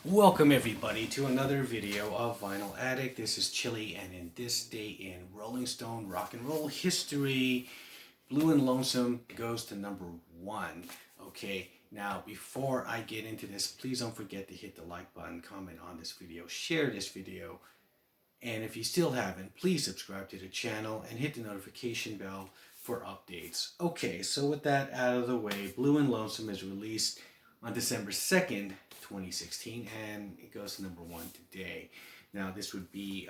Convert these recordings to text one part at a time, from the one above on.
Welcome everybody to another video of Vinyl Addict. This is Chili, and in this day in Rolling Stone rock and roll history, Blue and Lonesome goes to #1. Okay, now before I get into this, please don't forget to hit the like button, comment on this video, share this video, and if you still haven't, please subscribe to the channel and hit the notification bell for updates. Okay, so with that out of the way, Blue and Lonesome is released on December 2nd, 2016, and it goes to #1 today. Now, this would be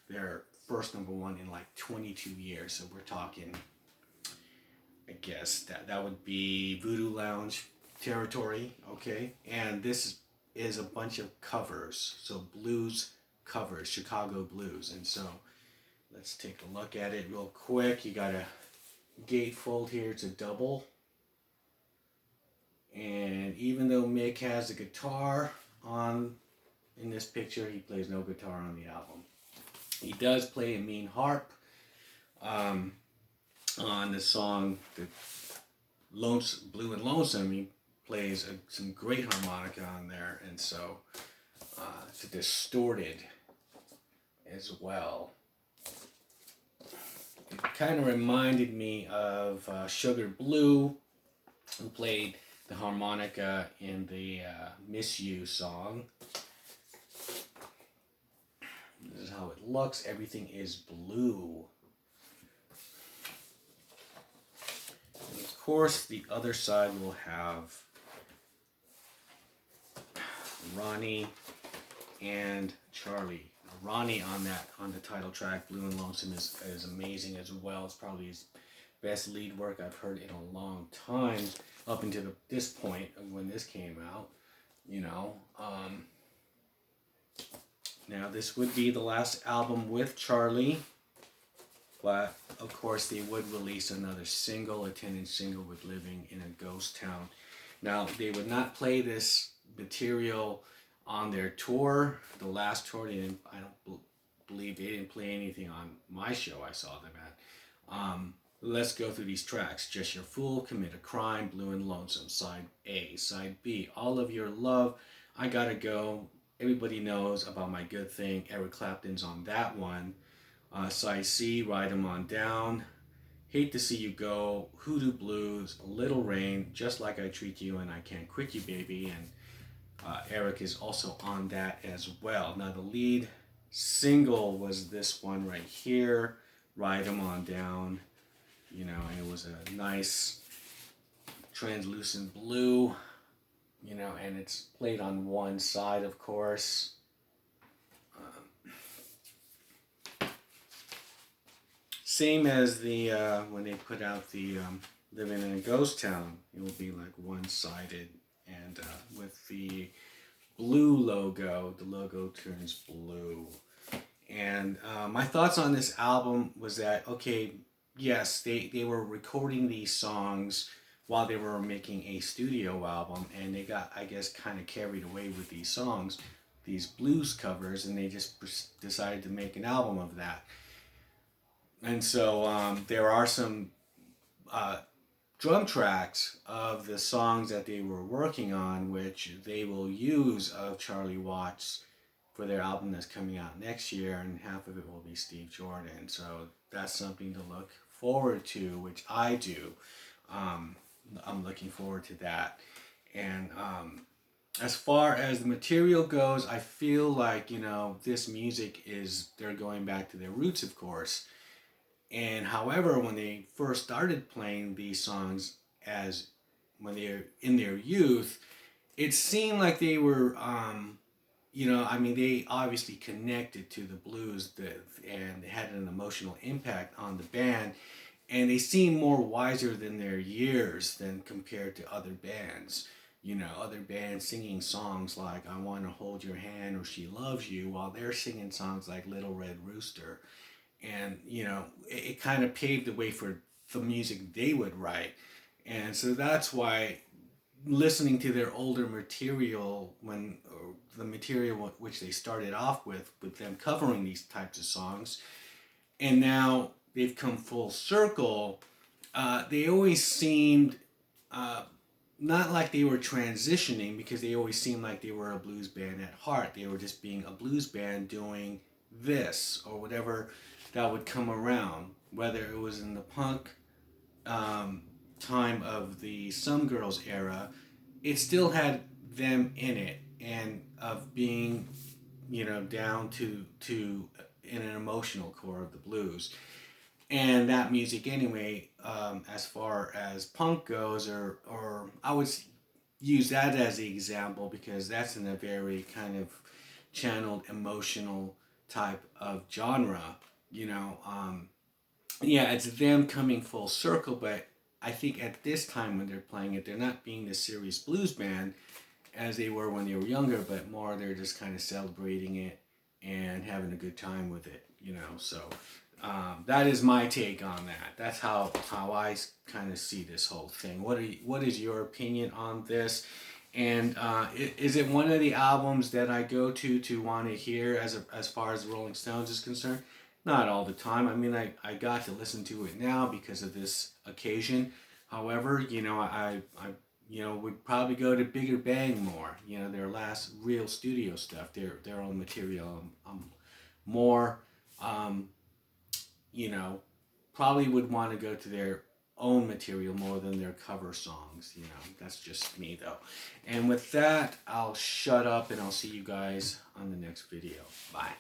their first #1 in like 22 years, so we're talking, I guess, that would be Voodoo Lounge territory, okay? And this is a bunch of covers, so blues covers, Chicago blues. And so let's take a look at it real quick. You got a gatefold here, it's a double. And even though Mick has a guitar on in this picture, he plays no guitar on the album. He does play a mean harp on the song Blue and Lonesome. He plays some great harmonica on there, and so it's distorted as well. It kind of reminded me of Sugar Blue, who played the harmonica in the Miss You song. This is how it looks. Everything is blue. And of course, the other side will have Ronnie and Charlie. Ronnie on the title track, Blue and Lonesome, is amazing as well. It's probably his best lead work I've heard in a long time, up until this point of when this came out, you know. Now this would be the last album with Charlie, but of course they would release another single, a 10-inch single with Living in a Ghost Town. Now they would not play this material on their tour, the last tour. I don't believe they didn't play anything on my show I saw them at. Let's go through these tracks. Just Your Fool, Commit a Crime, Blue and Lonesome, Side A. Side B, All of Your Love, I Gotta Go, everybody knows about My Good Thing, Eric Clapton's on that one. Side C, Ride 'Em On Down, Hate to See You Go, Hoodoo Blues, Little Rain, Just Like I Treat You, and I Can't Quit You Baby, and Eric is also on that as well. Now the lead single was this one right here, Ride 'Em On Down. You know, and it was a nice translucent blue, you know, and it's played on one side, of course. Same as the when they put out the Living in a Ghost Town, it will be like one-sided, and with the blue logo, the logo turns blue. And my thoughts on this album was that, okay, yes, they were recording these songs while they were making a studio album, and they got, I guess, kind of carried away with these songs, these blues covers, and they just decided to make an album of that. And so there are some drum tracks of the songs that they were working on, which they will use of Charlie Watts for their album that's coming out next year, and half of it will be Steve Jordan. So that's something to look forward to, which I do. I'm looking forward to that. And as far as the material goes, I feel like, you know, this music they're going back to their roots, of course. And however, when they first started playing these songs when they're in their youth, it seemed like they were, you know, I mean, they obviously connected to the blues and had an emotional impact on the band. And they seem more wiser than their years than compared to other bands. You know, other bands singing songs like I Want to Hold Your Hand or She Loves You, while they're singing songs like Little Red Rooster. And, you know, it kind of paved the way for the music they would write. And so that's why listening to their older material, the material which they started off with them covering these types of songs, and now they've come full circle, they always seemed not like they were transitioning, because they always seemed like they were a blues band at heart. They were just being a blues band doing this or whatever that would come around, whether it was in the punk um, time of the Some Girls era. It still had them in it, and of being, down to in an emotional core of the blues. And that music anyway, as far as punk goes, or I would use that as the example, because that's in a very kind of channeled emotional type of genre. Yeah, it's them coming full circle, but I think at this time when they're playing it, they're not being the serious blues band as they were when they were younger, but more they're just kind of celebrating it and having a good time with it. So that is my take on that. That's how I kind of see this whole thing. What is your opinion on this? And is it one of the albums that I go to want to hear as far as the Rolling Stones is concerned? Not all the time. I mean, I got to listen to it now because of this occasion. However, I would probably go to Bigger Bang more. Their last real studio stuff, their own material. More, um, you know, probably would want to go to their own material more than their cover songs. That's just me though. And with that, I'll shut up and I'll see you guys on the next video. Bye.